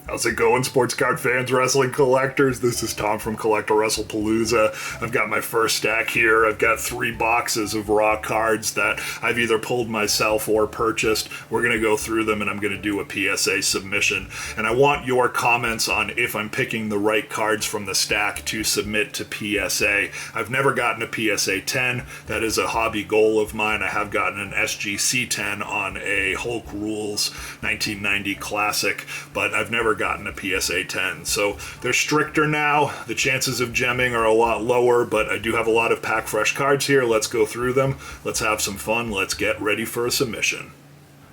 How's it going, sports card fans, wrestling collectors? This is Tom from CollectAWrestlePalooza. I've got my first stack here. I've got 3 boxes of raw cards that I've either pulled myself or purchased. We're going to go through them and I'm going to do a PSA submission. And I want your comments on if I'm picking the right cards from the stack to submit to PSA. I've never gotten a PSA 10. That is a hobby goal of mine. I have gotten an SGC 10 on a Hulk Rules 1990 Classic, but I've never gotten a PSA 10. So they're stricter now. The chances of gemming are a lot lower, but I do have a lot of pack fresh cards here. Let's go through them. Let's have some fun. Let's get ready for a submission.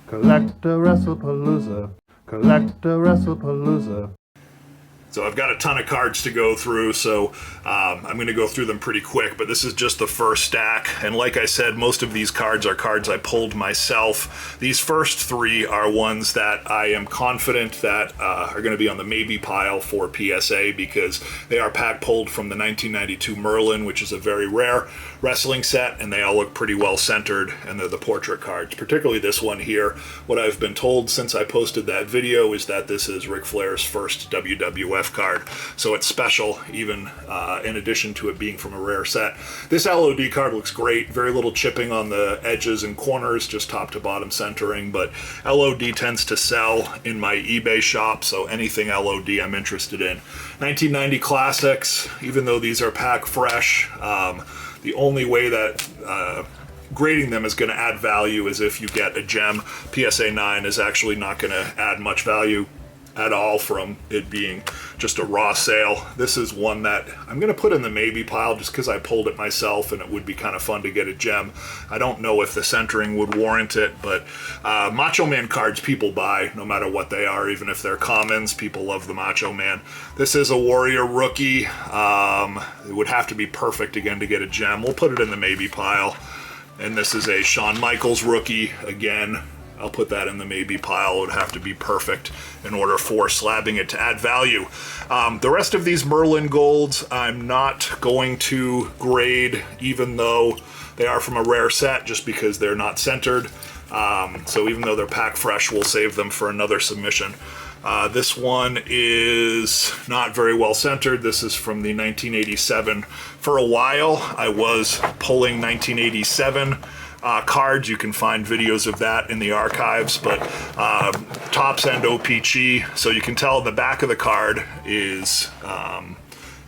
CollectAWrestlePalooza. CollectAWrestlePalooza. So I've got a ton of cards to go through, so I'm going to go through them pretty quick, but this is just the first stack. And like I said, most of these cards are cards I pulled myself. These first 3 are ones that I am confident that are going to be on the maybe pile for PSA because they are pack pulled from the 1992 Merlin, which is a very rare wrestling set, and they all look pretty well centered, and they're the portrait cards. Particularly this one here. What I've been told since I posted that video is that this is Ric Flair's first WWF card, so it's special even in addition to it being from a rare set. This LOD card looks great, very little chipping on the edges and corners, just top to bottom centering, but LOD tends to sell in my eBay shop, so anything LOD I'm interested in. 1990 Classics, even though these are pack fresh, the only way that grading them is going to add value is if you get a gem. PSA 9 is actually not going to add much value at all from it being just a raw sale. This is one that I'm going to put in the maybe pile just because I pulled it myself and it would be kind of fun to get a gem. I don't know if the centering would warrant it, but Macho Man cards people buy no matter what they are, even if they're commons. People love the Macho Man. This is a Warrior rookie. It would have to be perfect again to get a gem. We'll put it in the maybe pile. And this is a Shawn Michaels rookie. Again, I'll put that in the maybe pile. It would have to be perfect in order for slabbing it to add value. The rest of these Merlin Golds, I'm not going to grade, even though they are from a rare set, just because they're not centered. So even though they're pack fresh, we'll save them for another submission. This one is not very well centered. This is from the 1987. For a while, I was pulling 1987 cards. You can find videos of that in the archives, but Topps and O-Pee-Chee. So you can tell the back of the card is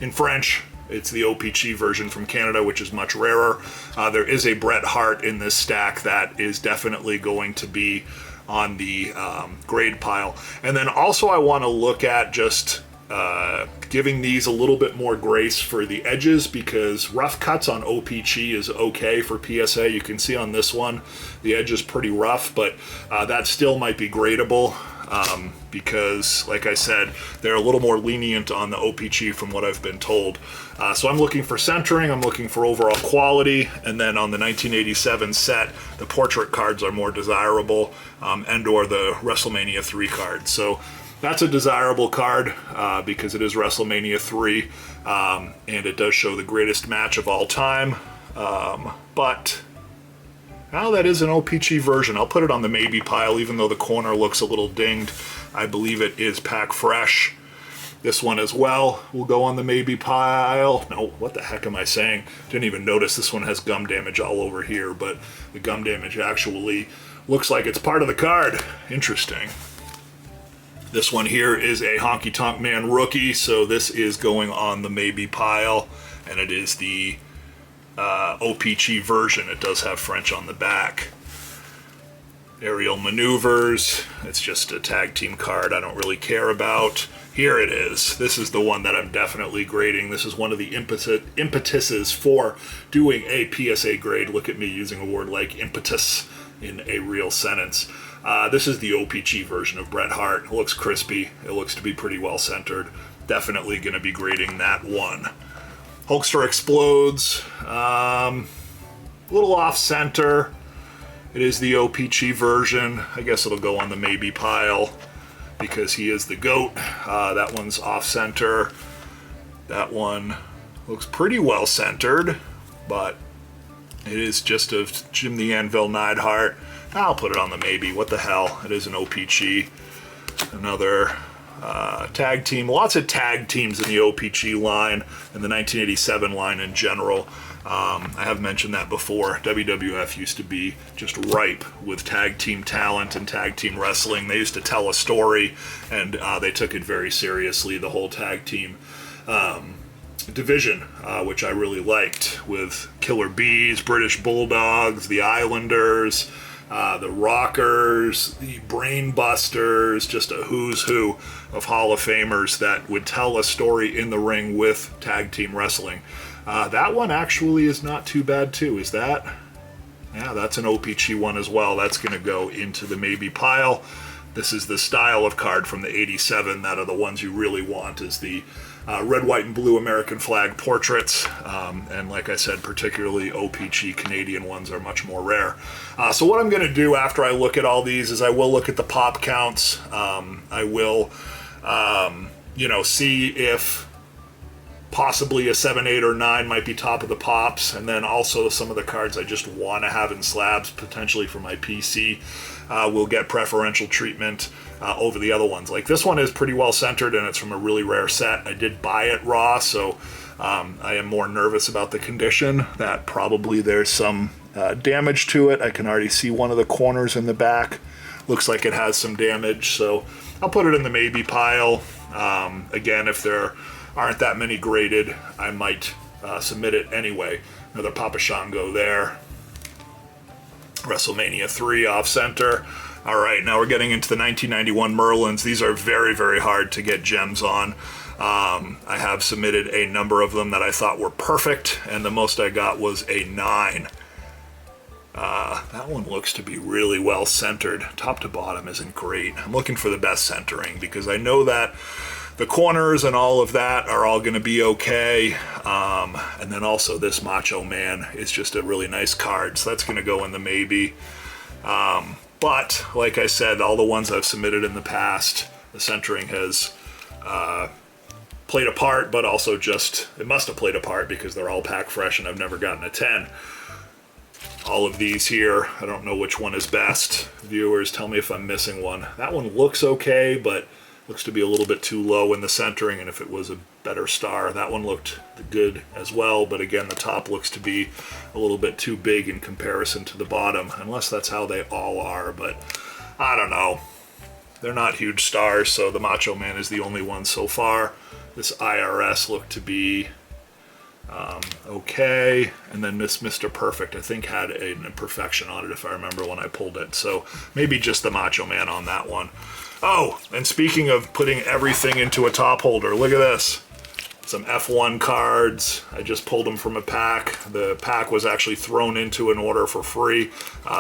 in French. It's the O-Pee-Chee version from Canada, which is much rarer. There is a Bret Hart in this stack that is definitely going to be on the grade pile. And then also I want to look at just giving these a little bit more grace for the edges, because rough cuts on O-Pee-Chee is okay for PSA. You can see on this one the edge is pretty rough, but that still might be gradable because, like I said, they're a little more lenient on the O-Pee-Chee from what I've been told. So I'm looking for centering, I'm looking for overall quality, and then on the 1987 set, the portrait cards are more desirable, and or the WrestleMania 3 cards. So that's a desirable card because it is WrestleMania 3, and it does show the greatest match of all time. But now that is an O-Pee-Chee version. I'll put it on the maybe pile, even though the corner looks a little dinged. I believe it is pack fresh. This one as well will go on the maybe pile. No, what the heck am I saying? Didn't even notice this one has gum damage all over here, but the gum damage actually looks like it's part of the card. Interesting. This one here is a Honky Tonk Man rookie, so this is going on the maybe pile, and it is the O-Pee-Chee version. It does have French on the back. Aerial Maneuvers, it's just a tag team card I don't really care about. Here it is. This is the one that I'm definitely grading. This is one of the impetuses for doing a PSA grade. Look at me using a word like impetus in a real sentence. This is the O-Pee-Chee version of Bret Hart. It looks crispy. It looks to be pretty well centered. Definitely going to be grading that one. Hulkster Explodes. A little off center. It is the O-Pee-Chee version. I guess it'll go on the maybe pile because he is the GOAT. That one's off center. That one looks pretty well centered, but it is just of Jim the Anvil Neidhart. I'll put it on the maybe. What the hell? It is an O-Pee-Chee. Another tag team. Lots of tag teams in the O-Pee-Chee line and the 1987 line in general. I have mentioned that before. WWF used to be just ripe with tag team talent and tag team wrestling. They used to tell a story, and they took it very seriously, the whole tag team division, which I really liked, with Killer Bees, British Bulldogs, the Islanders, the Rockers, the Brain Busters, just a who's who of Hall of Famers that would tell a story in the ring with tag team wrestling. That one actually is not too bad too. Is that? Yeah, that's an O-Pee-Chee one as well. That's going to go into the maybe pile. This is the style of card from the 87 that are the ones you really want, is the red, white, and blue American flag portraits. And like I said, particularly O-Pee-Chee Canadian ones are much more rare. So what I'm going to do after I look at all these is I will look at the pop counts. I will, see if possibly a 7, 8, or 9 might be top of the pops, and then also some of the cards I just want to have in slabs, potentially for my PC, will get preferential treatment over the other ones. Like this one is pretty well centered, and it's from a really rare set. I did buy it raw, so I am more nervous about the condition, that probably there's some damage to it. I can already see one of the corners in the back. Looks like it has some damage, so I'll put it in the maybe pile. Again, if there aren't that many graded, I might submit it anyway. Another Papa Shango there. WrestleMania 3 off center. All right, now we're getting into the 1991 Merlins. These are very, very hard to get gems on. I have submitted a number of them that I thought were perfect, and the most I got was a 9. That one looks to be really well centered. Top to bottom isn't great. I'm looking for the best centering because I know that the corners and all of that are all going to be okay. And then also this Macho Man is just a really nice card, so that's going to go in the maybe. But like I said, all the ones I've submitted in the past, the centering has played a part, but also just, it must have played a part because they're all pack fresh and I've never gotten a 10. All of these here, I don't know which one is best. Viewers, tell me if I'm missing one. That one looks okay, but looks to be a little bit too low in the centering, and if it was a better star, that one looked good as well, but again, the top looks to be a little bit too big in comparison to the bottom, unless that's how they all are, but I don't know. They're not huge stars, so the Macho Man is the only one so far. This IRS looked to be okay, and then this Mr. Perfect, I think, had an imperfection on it if I remember when I pulled it, so maybe just the Macho Man on that one. Oh, and speaking of putting everything into a top holder, look at this. Some F1 cards. I just pulled them from a pack. The pack was actually thrown into an order for free,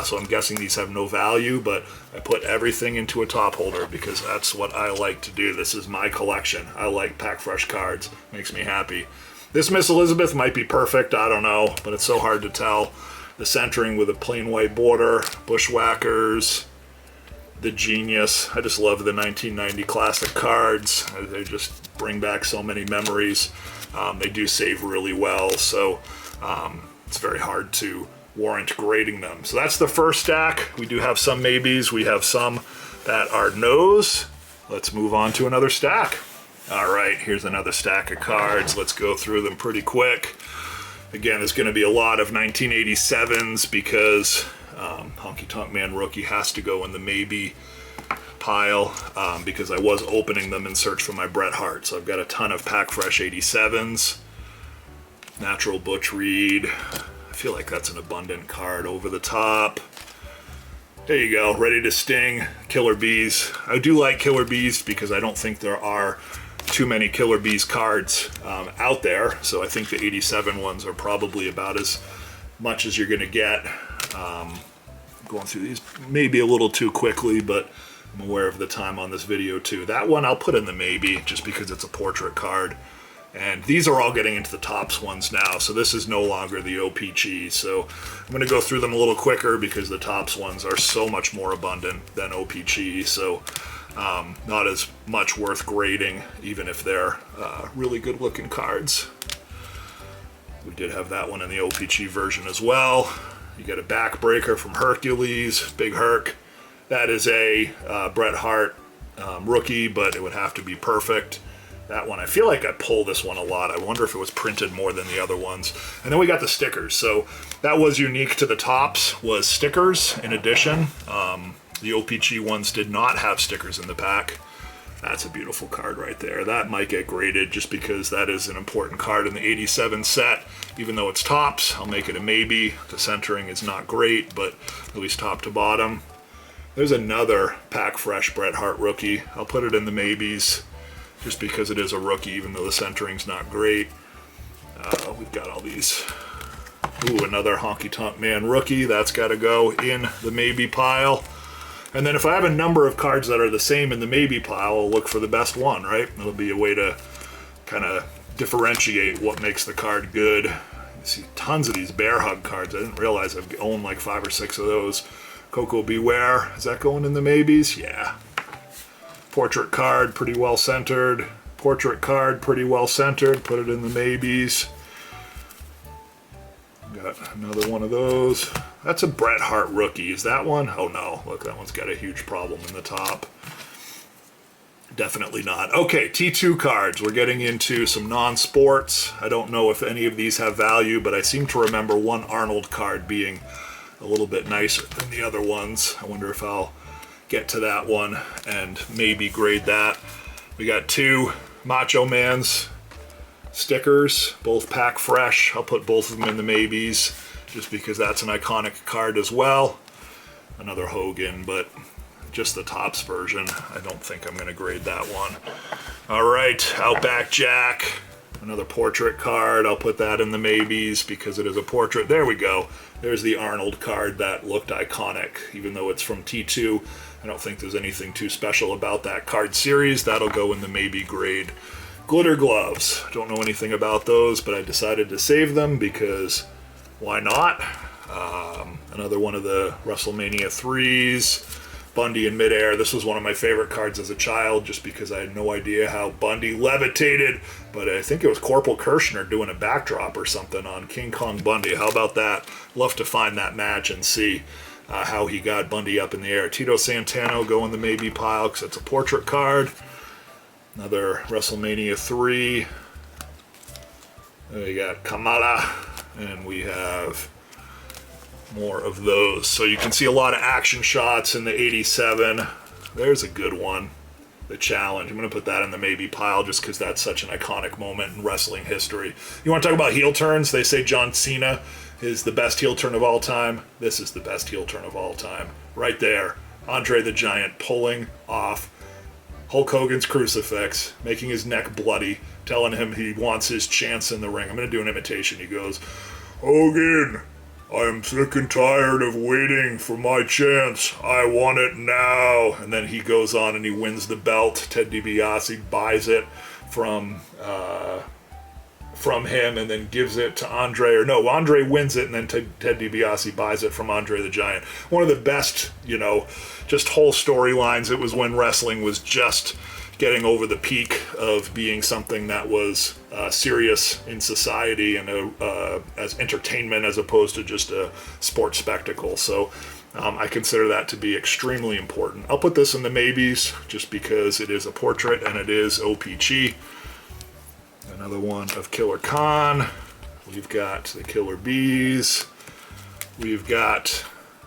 so I'm guessing these have no value, but I put everything into a top holder because that's what I like to do. This is my collection. I like pack fresh cards. Makes me happy. This Miss Elizabeth might be perfect, I don't know, but it's so hard to tell. The centering with a plain white border, Bushwhackers, the Genius. I just love the 1990 classic cards. They just bring back so many memories. They do save really well, so it's very hard to warrant grading them. So that's the first stack. We do have some maybes. We have some that are no's. Let's move on to another stack. All right, here's another stack of cards. Let's go through them pretty quick. Again, there's going to be a lot of 1987s because Honky Tonk Man Rookie has to go in the maybe pile because I was opening them in search for my Bret Hart. So I've got a ton of pack fresh 87s. Natural Butch Reed. I feel like that's an abundant card. Over the Top. There you go. Ready to Sting. Killer Bees. I do like Killer Bees because I don't think there are too many Killer Bees cards out there. So I think the 87 ones are probably about as much as you're going to get. Going through these maybe a little too quickly, but I'm aware of the time on this video too. That one I'll put in the maybe just because it's a portrait card. And these are all getting into the Topps ones now, so this is no longer the O-Pee-Chee. So I'm going to go through them a little quicker because the Topps ones are so much more abundant than O-Pee-Chee, so not as much worth grading, even if they're really good looking cards. We did have that one in the O-Pee-Chee version as well. You get a backbreaker from Hercules, Big Herc. That is a Bret Hart rookie, but it would have to be perfect. That one, I feel like I pull this one a lot. I wonder if it was printed more than the other ones. And then we got the stickers. So that was unique to the Topps, was stickers in addition. The O-Pee-Chee ones did not have stickers in the pack. That's a beautiful card right there. That might get graded just because that is an important card in the 87 set. Even though it's Topps, I'll make it a maybe. The centering is not great, but at least top to bottom. There's another pack fresh Bret Hart rookie. I'll put it in the maybes just because it is a rookie, even though the centering's not great. We've got all these. Ooh, another Honky Tonk Man rookie. That's got to go in the maybe pile. And then if I have a number of cards that are the same in the maybe pile, I'll look for the best one, right? It'll be a way to kind of differentiate what makes the card good. You see tons of these Bear Hug cards. I didn't realize I've owned like 5 or 6 of those. Coco Beware, is that going in the maybes? Yeah. Portrait card, pretty well centered. Portrait card, pretty well centered. Put it in the maybes. Got another one of those. That's a Bret Hart rookie. Is that one? Oh no, look, that one's got a huge problem in the top. Definitely not. Okay, T2 cards. We're getting into some non-sports. I don't know if any of these have value, but I seem to remember one Arnold card being a little bit nicer than the other ones. I wonder if I'll get to that one and maybe grade that. We got 2 Macho Man's stickers, both pack fresh. I'll put both of them in the maybes just because that's an iconic card as well. Another Hogan, but just the Topps version. I don't think I'm going to grade that one. All right, Outback Jack, another portrait card. I'll put that in the maybes because it is a portrait. There we go. There's the Arnold card that looked iconic, even though it's from T2. I don't think there's anything too special about that card series. That'll go in the maybe grade. Glitter gloves. Don't know anything about those, but I decided to save them because why not? Another one of the WrestleMania 3s. Bundy in midair. This was one of my favorite cards as a child just because I had no idea how Bundy levitated, but I think it was Corporal Kirshner doing a backdrop or something on King Kong Bundy. How about that? Love to find that match and see how he got Bundy up in the air. Tito Santana go in the maybe pile because it's a portrait card. Another WrestleMania 3. We got Kamala, and we have more of those. So you can see a lot of action shots in the 87. There's a good one. The Challenge. I'm going to put that in the maybe pile just because that's such an iconic moment in wrestling history. You want to talk about heel turns? They say John Cena is the best heel turn of all time. This is the best heel turn of all time. Right there. Andre the Giant pulling off Hulk Hogan's crucifix, making his neck bloody, telling him he wants his chance in the ring. I'm going to do an imitation. He goes, "Hogan, I am sick and tired of waiting for my chance. I want it now." And then he goes on and he wins the belt. Ted DiBiase buys it from him and then gives it to Andre. Or no, Andre wins it and then Ted DiBiase buys it from Andre the Giant. One of the best, just whole storylines. It was when wrestling was just getting over the peak of being something that was serious in society and as entertainment as opposed to just a sports spectacle. So I consider that to be extremely important. I'll put this in the maybes just because it is a portrait and it is O-Pee-Chee. Another one of Killer Khan. We've got the Killer Bees. We've got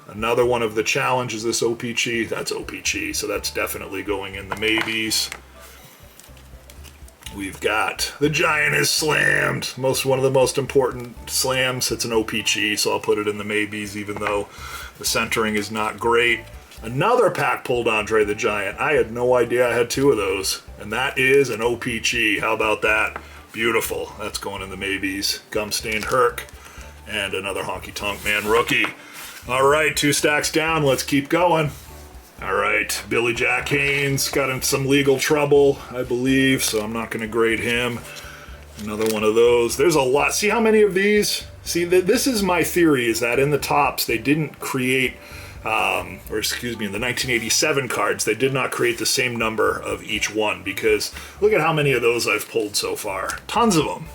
another one of the Challenge. Is this O-Pee-Chee? That's O-Pee-Chee, so that's definitely going in the maybes. We've got the Giant is slammed. One of the most important slams. It's an O-Pee-Chee, so I'll put it in the maybes even though the centering is not great. Another pack pulled Andre the Giant. I had no idea I had 2 of those. And that is an O-Pee-Chee. How about that? Beautiful. That's going in the maybes. Gum-stained Herc. And another Honky Tonk Man rookie. All right, 2 stacks down. Let's keep going. All right, Billy Jack Haynes got in some legal trouble, I believe, so I'm not going to grade him. Another one of those. There's a lot. See how many of these? See, this is my theory, is that in the Topps, they didn't create, in the 1987 cards, they did not create the same number of each one, because look at how many of those I've pulled so far. Tons of them.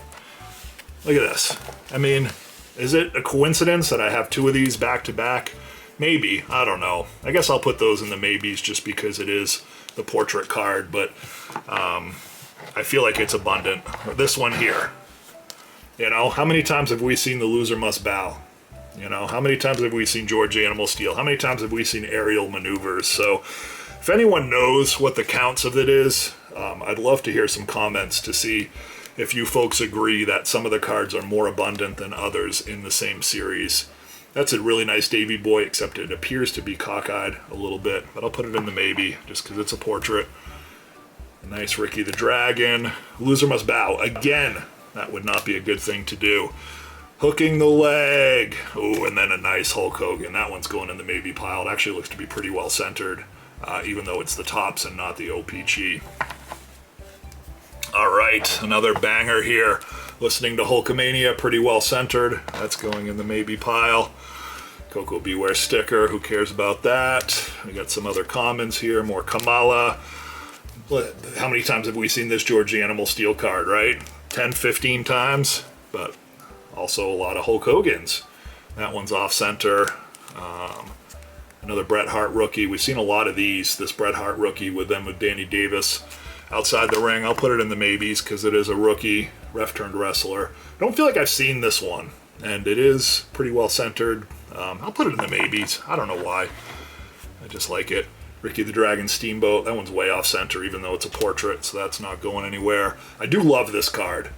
Look at this. I mean, is it a coincidence that I have 2 of these back to back? Maybe. I don't know. I guess I'll put those in the maybes just because it is the portrait card, but I feel like it's abundant. This one here, you know, how many times have we seen the loser must bow? You know, how many times have we seen George Animal Steel? How many times have we seen aerial maneuvers? So if anyone knows what the counts of it is, I'd love to hear some comments to see if you folks agree that some of the cards are more abundant than others in the same series. That's a really nice Davy Boy, except it appears to be cockeyed a little bit, but I'll put it in the maybe just because it's a portrait. A nice Ricky the Dragon. Loser must bow. Again, that would not be a good thing to do. Hooking the leg. Oh, and then a nice Hulk Hogan. That one's going in the maybe pile. It actually looks to be pretty well centered, even though it's the Topps and not the O-Pee-Chee. All right, another banger here. Listening to Hulkamania, pretty well centered. That's going in the maybe pile. Coco Beware sticker, who cares about that? We got some other commons here, more Kamala. How many times have we seen this George the Animal Steel card, right? 10, 15 times, but also a lot of Hulk Hogan's. That one's off center. Another Bret Hart rookie. We've seen a lot of these. This Bret Hart rookie with Danny Davis outside the ring. I'll put it in the maybes because it is a rookie ref turned wrestler. I don't feel like I've seen this one, and it is pretty well centered. I'll put it in the maybes. I don't know why. I just like it. Ricky the Dragon Steamboat. That one's way off center, even though it's a portrait, so that's not going anywhere. I do love this card.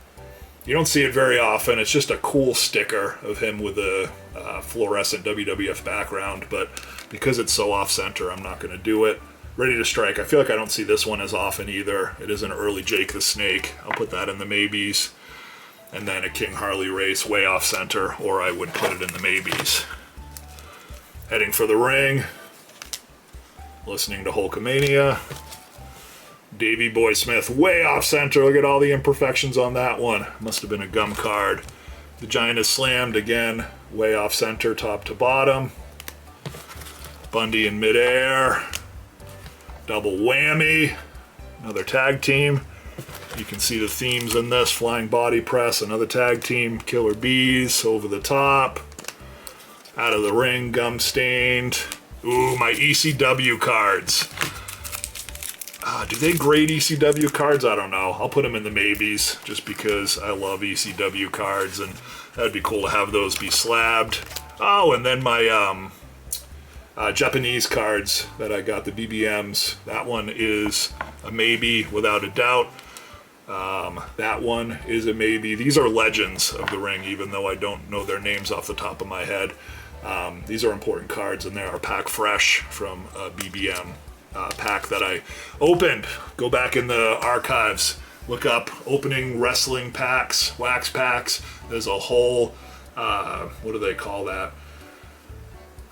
You don't see it very often. It's just a cool sticker of him with a fluorescent WWF background, but because it's so off center, I'm not going to do it. Ready to Strike. I feel like I don't see this one as often either. It is an early Jake the Snake. I'll put that in the maybes. And then a King Harley race way off center, or I would put it in the maybes. Heading for the ring. Listening to Hulkamania. Davy Boy Smith way off center. Look at all the imperfections on that one. Must have been a gum card. The Giant is Slammed again. Way off center, top to bottom. Bundy in midair. Double whammy. Another tag team. You can see the themes in this. Flying body press. Another tag team. Killer Bees. Over the top. Out of the ring. Gum stained. Ooh, my ECW cards. Do they grade ECW cards? I don't know. I'll put them in the maybes just because I love ECW cards, and that'd be cool to have those be slabbed. Oh, and then my Japanese cards that I got, the BBMs. That one is a maybe without a doubt. That one is a maybe. These are legends of the ring, even though I don't know their names off the top of my head. These are important cards, and they are pack fresh from a BBM pack that I opened. Go back in the archives, look up opening wrestling packs, wax packs. There's a whole, what do they call that?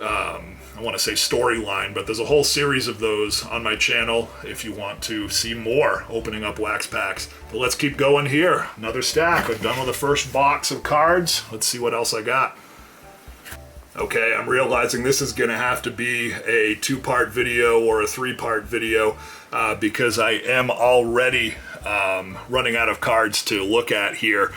I want to say storyline, but there's a whole series of those on my channel if you want to see more opening up wax packs. But let's keep going here. Another stack. I'm done with the first box of cards. Let's see what else I got. Okay, I'm realizing this is going to have to be a 2-part video or a 3-part video because I am already running out of cards to look at here.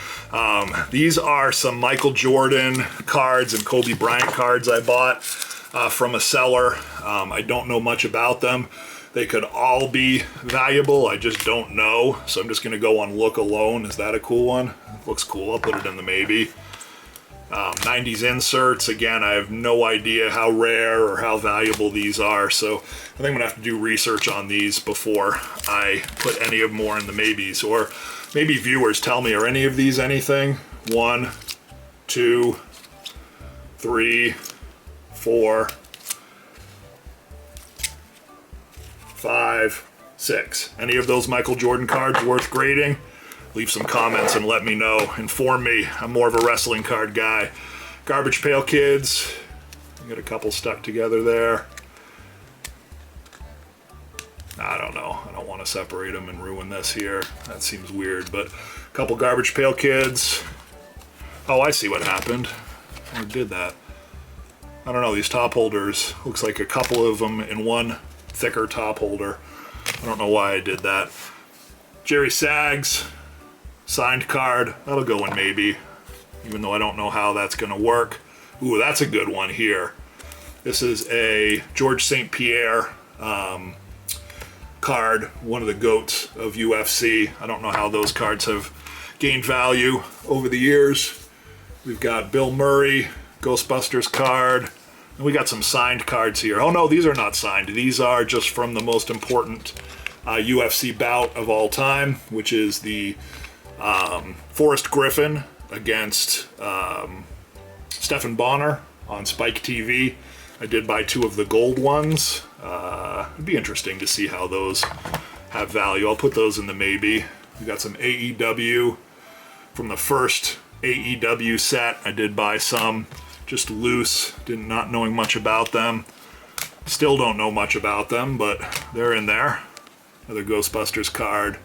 These are some Michael Jordan cards and Kobe Bryant cards I bought from a seller. I don't know much about them. They could all be valuable. I just don't know. So I'm just going to go on look alone. Is that a cool one? Looks cool. I'll put it in the maybe. 90s inserts, again, I have no idea how rare or how valuable these are, so I think I'm going to have to do research on these before I put any of more in the maybes, or maybe viewers tell me, are any of these anything? 1, 2, 3, 4, 5, 6. Any of those Michael Jordan cards worth grading? Leave some comments and let me know. Inform me. I'm more of a wrestling card guy. Garbage Pail Kids. Got a couple stuck together there. I don't know. I don't want to separate them and ruin this here. That seems weird, but a couple Garbage Pail Kids. Oh, I see what happened. I did that. I don't know. These top holders. Looks like a couple of them in one thicker top holder. I don't know why I did that. Jerry Sags. Signed card, that'll go in maybe, even though I don't know how that's going to work. Ooh, that's a good one here. This is a George St. Pierre card, one of the GOATs of UFC. I don't know how those cards have gained value over the years. We've got Bill Murray, Ghostbusters card, and we got some signed cards here. Oh no, these are not signed. These are just from the most important UFC bout of all time, which is the Forrest Griffin against Stephen Bonner on Spike TV. I did buy 2 of the gold ones. It'd be interesting to see how those have value. I'll put those in the maybe. We got some AEW from the first AEW set. I did buy some just loose, not knowing much about them. Still don't know much about them, but they're in there. Another Ghostbusters card.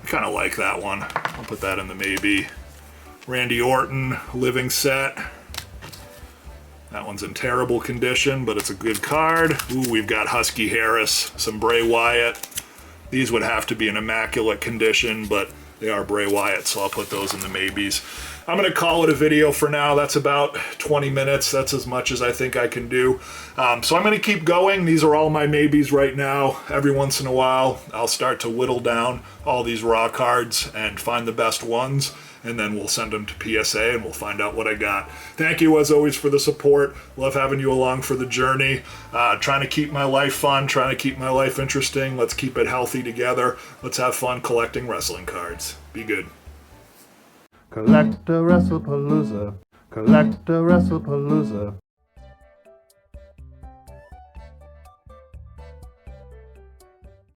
I kind of like that one. I'll put that in the maybe. Randy Orton living set. That one's in terrible condition, but it's a good card. Ooh, we've got Husky Harris, some Bray Wyatt. These would have to be in immaculate condition, but they are Bray Wyatt, so I'll put those in the maybes. I'm going to call it a video for now. That's about 20 minutes. That's as much as I think I can do. So I'm going to keep going. These are all my maybes right now. Every once in a while, I'll start to whittle down all these raw cards and find the best ones, and then we'll send them to PSA and we'll find out what I got. Thank you, as always, for the support. Love having you along for the journey. Trying to keep my life fun, trying to keep my life interesting. Let's keep it healthy together. Let's have fun collecting wrestling cards. Be good. CollectAWrestlePalooza, CollectAWrestlePalooza.